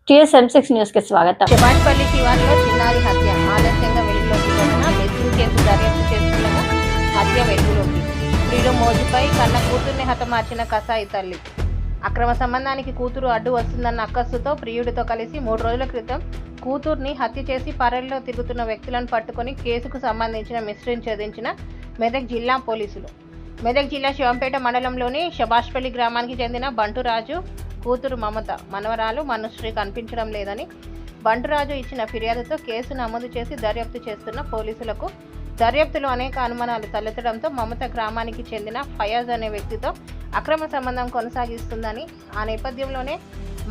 TSM6 న్యూస్కి స్వాగతం. శభాష్పల్లి శివారులో చిన్నారి హత్య ఆలస్యంగా వెలుగులోకి వచ్చిన మిస్సింగ్ కేసు దర్యాప్తు చేస్తున్న హత్య వెలుగులోకి. ప్రియుడు మోజుపై కన్న కూతుర్ని హతమార్చిన కసాయి తల్లి. అక్రమ సంబంధానికి కూతురు అడ్డు వస్తుందన్న అక్కస్సుతో ప్రియుడితో కలిసి 3 రోజుల క్రితం కూతుర్ని హత్య చేసి పరల్లో తిరుగుతున్న వ్యక్తులను పట్టుకొని కేసుకు సంబంధించిన మిస్టరీని ఛేదించిన మెదక్ జిల్లా పోలీసులు. మెదక్ జిల్లా శివంపేట మండలంలోని శభాష్పల్లి గ్రామానికి చెందిన బంటురాజు కూతురు మమత మనవరాలు మనుశ్రీ కనిపించడం లేదని బంటురాజు ఇచ్చిన ఫిర్యాదుతో కేసు నమోదు చేసి దర్యాప్తు చేస్తున్న పోలీసులకు దర్యాప్తులో అనేక అనుమానాలు తలెత్తడంతో మమత గ్రామానికి చెందిన ఫయాజ్ అనే వ్యక్తితో అక్రమ సంబంధం కొనసాగిస్తుందని, ఆ నేపథ్యంలోనే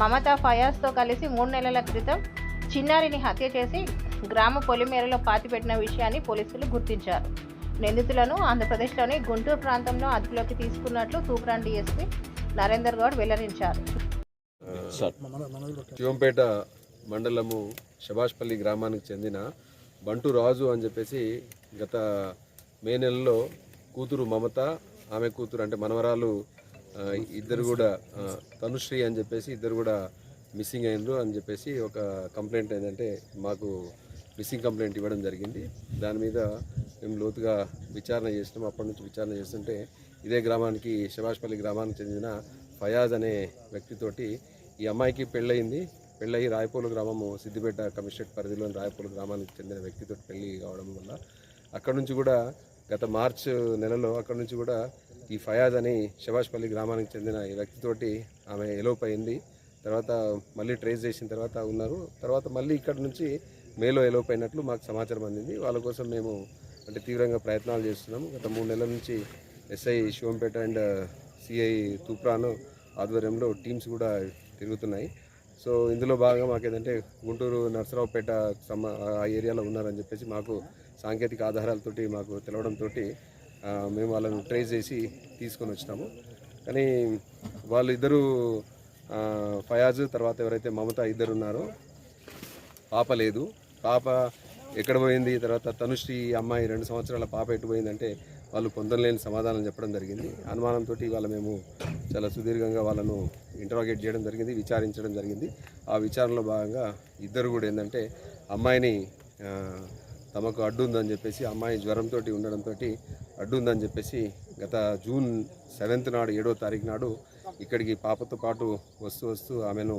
మమత ఫయాజ్తో కలిసి 3 నెలల క్రితం చిన్నారిని హత్య చేసి గ్రామ పొలిమేరలో పాతిపెట్టిన విషయాన్ని పోలీసులు గుర్తించారు. నిందితులను ఆంధ్రప్రదేశ్లోని గుంటూరు ప్రాంతంలో అదుపులోకి తీసుకున్నట్లు తూప్రాన్ డీఎస్పీ నరేందర్ గౌడ్ వెల్లడించారు. శివంపేట మండలము శభాష్పల్లి గ్రామానికి చెందిన బంటురాజు అని చెప్పేసి గత మే నెలలో కూతురు మమత, ఆమె కూతురు అంటే మనవరాలు ఇద్దరు కూడా తనుశ్రీ అని చెప్పేసి ఇద్దరు కూడా మిస్సింగ్ అయినరు అని చెప్పేసి ఒక కంప్లైంట్ ఏంటంటే మాకు మిస్సింగ్ కంప్లైంట్ ఇవ్వడం జరిగింది. దాని మీద మేము లోతుగా విచారణ చేసినాం. అప్పటి నుంచి విచారణ చేస్తుంటే ఇదే గ్రామానికి శభాష్పల్లి గ్రామానికి చెందిన ఫయాజ్ అనే వ్యక్తితోటి ఈ అమ్మాయికి పెళ్ళయి రాయపూలు గ్రామము సిద్దిపేట కమిషనరేట్ పరిధిలోని రాయపూలు గ్రామానికి చెందిన వ్యక్తితో పెళ్ళి కావడం వల్ల అక్కడ నుంచి కూడా గత మార్చ్ నెలలో అక్కడ నుంచి కూడా ఈ ఫయాజ్ అని శభాష్పల్లి గ్రామానికి చెందిన ఈ వ్యక్తితోటి ఆమె ఎలోప్ అయింది. తర్వాత మళ్ళీ ట్రేస్ చేసిన తర్వాత ఉన్నారు. తర్వాత మళ్ళీ ఇక్కడ నుంచి మేలో ఎలోప్ అయినట్లు మాకు సమాచారం అందింది. వాళ్ళ కోసం మేము అంటే తీవ్రంగా ప్రయత్నాలు చేస్తున్నాము. గత 3 నెలల నుంచి SI Shivampet and CI Toopran ఆధ్వర్యంలో టీమ్స్ కూడా తిరుగుతున్నాయి. సో ఇందులో భాగంగా మాకు ఏంటంటే గుంటూరు నర్సరావుపేట ఆ ఏరియాలో ఉన్నారని చెప్పేసి మాకు సాంకేతిక ఆధారాలతోటి మాకు తెలవడంతో మేము వాళ్ళను ట్రేస్ చేసి తీసుకొని వచ్చినాము. కానీ వాళ్ళు ఇద్దరు ఫయాజ్ తర్వాత ఎవరైతే మమత ఇద్దరు ఉన్నారో పాప లేదు. పాప ఎక్కడ పోయింది, తర్వాత తనుశ్రీ అమ్మాయి 2 సంవత్సరాల పాప ఎటు పోయిందంటే వాళ్ళు పొందలేని సమాధానం చెప్పడం జరిగింది. అనుమానంతో ఇవాళ మేము చాలా సుదీర్ఘంగా వాళ్ళను ఇంటరాగేట్ చేయడం జరిగింది, విచారించడం జరిగింది. ఆ విచారణలో భాగంగా ఇద్దరు కూడా ఏంటంటే అమ్మాయిని తమకు అడ్డు ఉందని చెప్పేసి, అమ్మాయి జ్వరంతో ఉండడంతో అడ్డు ఉందని చెప్పేసి గత జూన్ 7th నాడు 7వ తారీఖు నాడు ఇక్కడికి పాపతో పాటు వస్తూ ఆమెను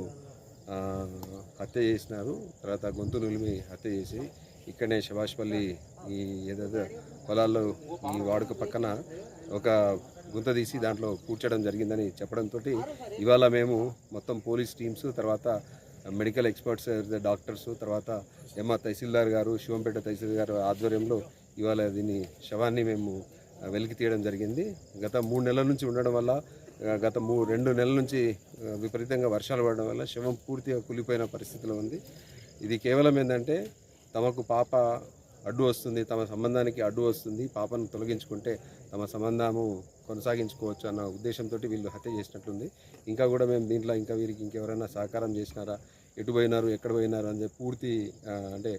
హత్య చేసినారు. తర్వాత గొంతు నులిమి హత్య చేసి ఇక్కడనే శభాష్పల్లి ఈ ఏదైతే పొలాల్లో ఈ వాడుక పక్కన ఒక గుంత తీసి దాంట్లో కూర్చడం జరిగిందని చెప్పడంతో ఇవాళ మేము మొత్తం పోలీస్ టీమ్స్, తర్వాత మెడికల్ ఎక్స్పర్ట్స్, డాక్టర్స్, తర్వాత తహసీల్దార్ గారు, శివంపేట తహసీల్దార్ గారు ఆధ్వర్యంలో ఇవాళ దీన్ని శవాన్ని మేము వెలికి తీయడం జరిగింది. గత 3 నెలల నుంచి ఉండడం వల్ల, గత 2 నెలల నుంచి విపరీతంగా వర్షాలు పడడం వల్ల శవం పూర్తిగా కూలిపోయిన పరిస్థితిలో ఉంది. ఇది కేవలం ఏంటంటే తమకు పాప అడ్డు వస్తుంది, తమ సంబంధానికి అడ్డు వస్తుంది, పాపను తొలగించుకుంటే తమ సంబంధము కొనసాగించుకోవచ్చు అన్న ఉద్దేశంతో వీళ్ళు హత్య చేసినట్లుంది. ఇంకా కూడా మేము దీంట్లో ఇంకా వీరికి ఇంకెవరైనా సహకారం చేసినారా, ఎటు పోయినారు, ఎక్కడ పోయినారు అని చెప్పి పూర్తి అంటే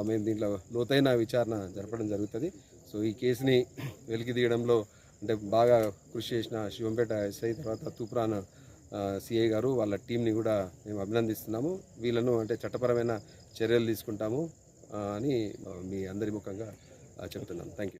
మేము దీంట్లో లోతైన విచారణ జరపడం జరుగుతుంది. సో ఈ కేసుని వెలికి తీయడంలో అంటే బాగా కృషి చేసిన శివంపేట ఎస్ఐ, తర్వాత తూప్రాన్ సిఐ గారు, వాళ్ళ టీంని కూడా మేము అభినందిస్తున్నాము. వీళ్ళను అంటే చట్టపరమైన చర్యలు తీసుకుంటాము అని మీ అందరి ముఖంగా చెబుతున్నాను. Thank you.